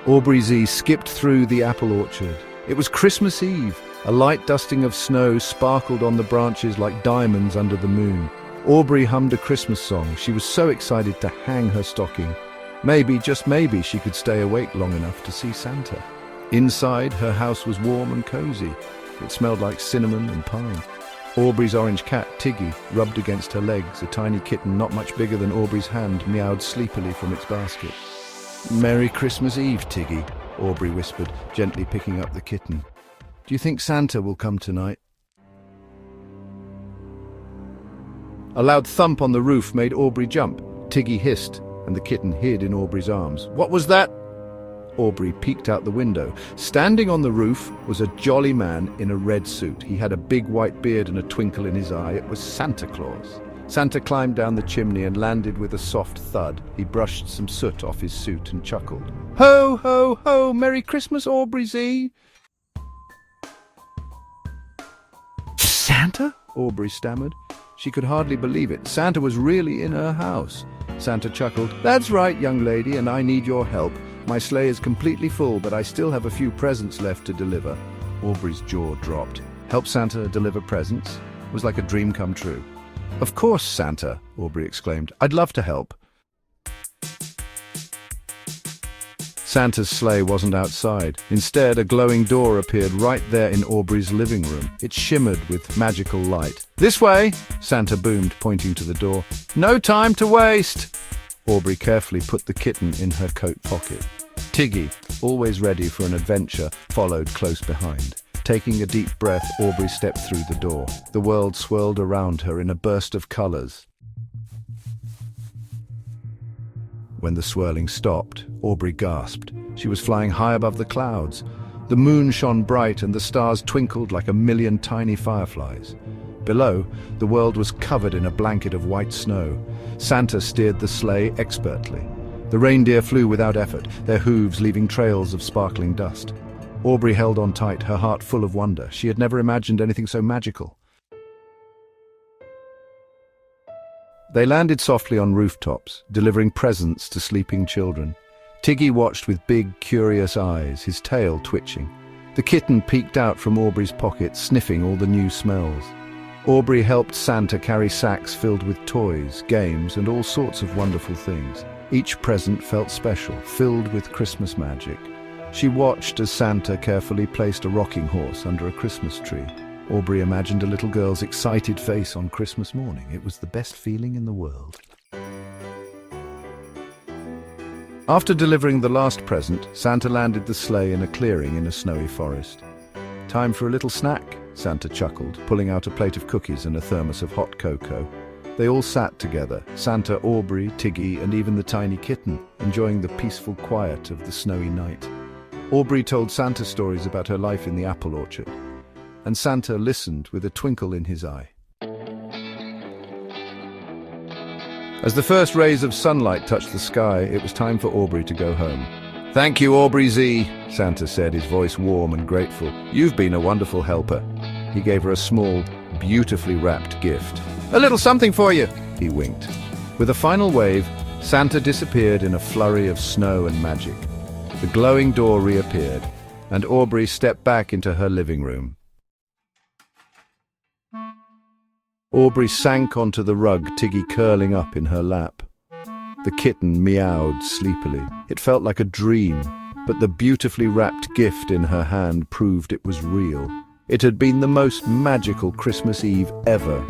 Aubrey's skipped through the apple orchard. It was Christmas Eve. A light dusting of snow sparkled on the branches like diamonds under the moon. Aubrey hummed a Christmas song. She was so excited to hang her stocking. Maybe, just maybe, she could stay awake long enough to see Santa. Inside, her house was warm and cozy. It smelled like cinnamon and pine. Aubrey's orange cat, Tiggy, rubbed against her legs. A tiny kitten not much bigger than Aubrey's hand meowed sleepily from its basket. "Merry Christmas Eve, Tiggy," Aubrey whispered, gently picking up the kitten. "Do you think Santa will come tonight?" A loud thump on the roof made Aubrey jump. Tiggy hissed, and the kitten hid in Aubrey's arms. "What was that?" Aubrey peeked out the window. Standing on the roof was a jolly man in a red suit. He had a big white beard and a twinkle in his eye. It was Santa Claus. Santa climbed down the chimney and landed with a soft thud. He brushed some soot off his suit and chuckled. "Ho, ho, ho! Merry Christmas, Aubrey Z!" "Santa?" Aubrey stammered. She could hardly believe it. Santa was really in her house. Santa chuckled. "That's right, young lady, and I need your help. My sleigh is completely full, but I still have a few presents left to deliver." Aubrey's jaw dropped. Help Santa deliver presents? It was like a dream come true. "Of course, Santa," Aubrey exclaimed. "I'd love to help." Santa's sleigh wasn't outside. Instead, a glowing door appeared right there in Aubrey's living room. It shimmered with magical light. "This way," Santa boomed, pointing to the door. "No time to waste." Aubrey carefully put the kitten in her coat pocket. Tiggy, always ready for an adventure, followed close behind. Taking a deep breath, Aubrey stepped through the door. The world swirled around her in a burst of colors. When the swirling stopped, Aubrey gasped. She was flying high above the clouds. The moon shone bright and the stars twinkled like 1,000,000 tiny fireflies. Below, the world was covered in a blanket of white snow. Santa steered the sleigh expertly. The reindeer flew without effort, their hooves leaving trails of sparkling dust. Aubrey held on tight, her heart full of wonder. She had never imagined anything so magical. They landed softly on rooftops, delivering presents to sleeping children. Tiggy watched with big, curious eyes, his tail twitching. The kitten peeked out from Aubrey's pocket, sniffing all the new smells. Aubrey helped Santa carry sacks filled with toys, games, and all sorts of wonderful things. Each present felt special, filled with Christmas magic. She watched as Santa carefully placed a rocking horse under a Christmas tree. Aubrey imagined a little girl's excited face on Christmas morning. It was the best feeling in the world. After delivering the last present, Santa landed the sleigh in a clearing in a snowy forest. "Time for a little snack," Santa chuckled, pulling out a plate of cookies and a thermos of hot cocoa. They all sat together, Santa, Aubrey, Tiggy, and even the tiny kitten, enjoying the peaceful quiet of the snowy night. Aubrey told Santa stories about her life in the apple orchard, and Santa listened with a twinkle in his eye. As the first rays of sunlight touched the sky, it was time for Aubrey to go home. "Thank you, Aubrey Z," Santa said, his voice warm and grateful. "You've been a wonderful helper." He gave her a small, beautifully wrapped gift. "A little something for you," he winked. With a final wave, Santa disappeared in a flurry of snow and magic. The glowing door reappeared, and Aubrey stepped back into her living room. Aubrey sank onto the rug, Tiggy curling up in her lap. The kitten meowed sleepily. It felt like a dream, but the beautifully wrapped gift in her hand proved it was real. It had been the most magical Christmas Eve ever.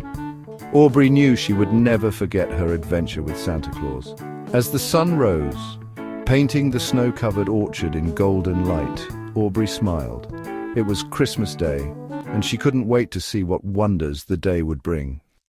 Aubrey knew she would never forget her adventure with Santa Claus. As the sun rose, painting the snow-covered orchard in golden light, Aubrey smiled. It was Christmas Day, and she couldn't wait to see what wonders the day would bring.